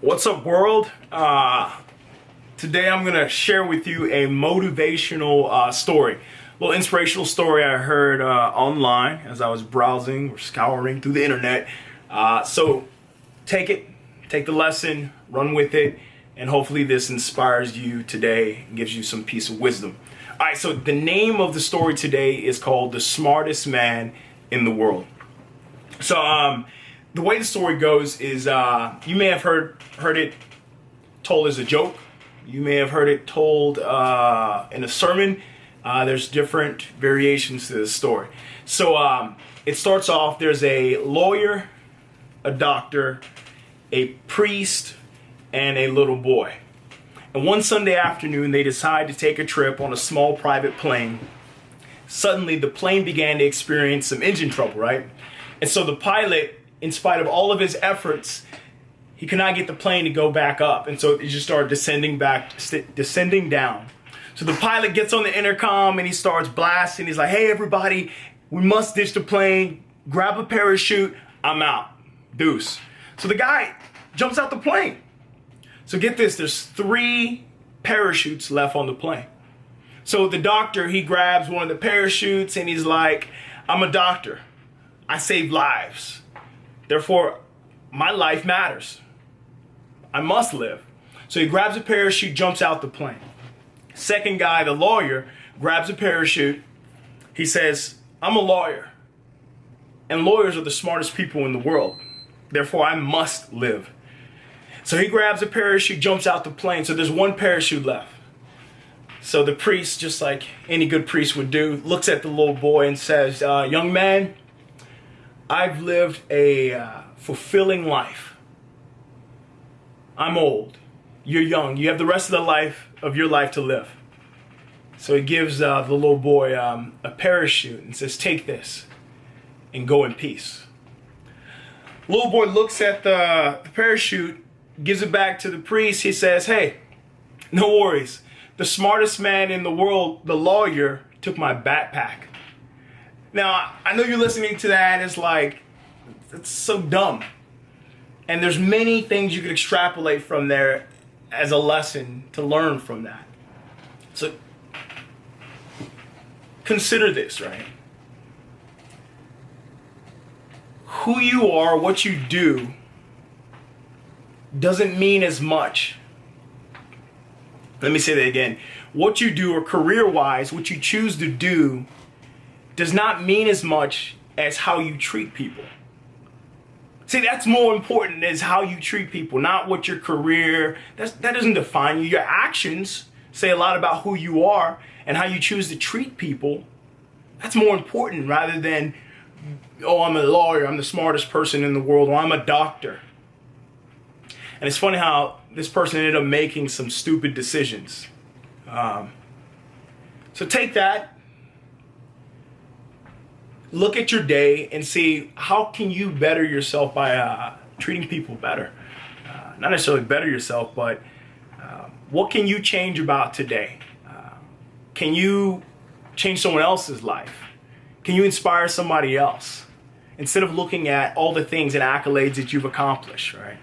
What's up, world? Today I'm going to share with you a motivational story. A little inspirational story I heard online as I was browsing or scouring through the internet. So take the lesson, run with it, and hopefully this inspires you today and gives you some piece of wisdom. All right, so the name of the story today is called The Smartest Man in the World. So the way the story goes is you may have heard it told as a joke. You may have heard it told in a sermon. There's different variations to this story. So it starts off, there's a lawyer, a doctor, a priest, and a little boy. And one Sunday afternoon, they decide to take a trip on a small private plane. Suddenly, the plane began to experience some engine trouble, right? And so the pilot, in spite of all of his efforts, he could not get the plane to go back up. And so it just started descending down. So the pilot gets on the intercom and he starts blasting. He's like, hey, everybody, we must ditch the plane. Grab a parachute. I'm out. Deuce. So the guy jumps out the plane. So get this, there's 3 parachutes left on the plane. So the doctor, he grabs one of the parachutes and he's like, I'm a doctor. I save lives. Therefore, my life matters. I must live. So he grabs a parachute, jumps out the plane. Second guy, the lawyer, grabs a parachute. He says, I'm a lawyer. And lawyers are the smartest people in the world. Therefore, I must live. So he grabs a parachute, jumps out the plane. So there's 1 parachute left. So the priest, just like any good priest would do, looks at the little boy and says, young man, I've lived a fulfilling life. I'm old. You're young. You have the rest of your life to live. So he gives the little boy a parachute and says, take this and go in peace. Little boy looks at the parachute, gives it back to the priest. He says, hey, no worries. The smartest man in the world, the lawyer, took my backpack. Now, I know you're listening to that and it's like, it's so dumb. And there's many things you could extrapolate from there as a lesson to learn from that. So consider this, right? Who you are, what you do, doesn't mean as much. Let me say that again. What you do, or career-wise, what you choose to do, does not mean as much as how you treat people. See, that's more important, is how you treat people, not what your career, that doesn't define you. Your actions say a lot about who you are, and how you choose to treat people, that's more important rather than, oh, I'm a lawyer, I'm the smartest person in the world, or I'm a doctor. And it's funny how this person ended up making some stupid decisions. So take that, look at your day and see how can you better yourself by treating people better. Not necessarily better yourself, but what can you change about today? Can you change someone else's life? Can you inspire somebody else? Instead of looking at all the things and accolades that you've accomplished, right?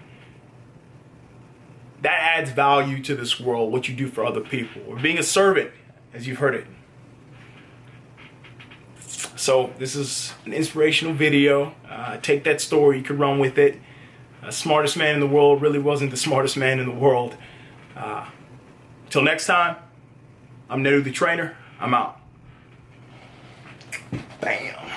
That adds value to this world, what you do for other people, or being a servant, as you've heard it. So this is an inspirational video. Take that story, you could run with it. Smartest man in the world really wasn't the smartest man in the world. Till next time, I'm Nedu the Trainer. I'm out. Bam.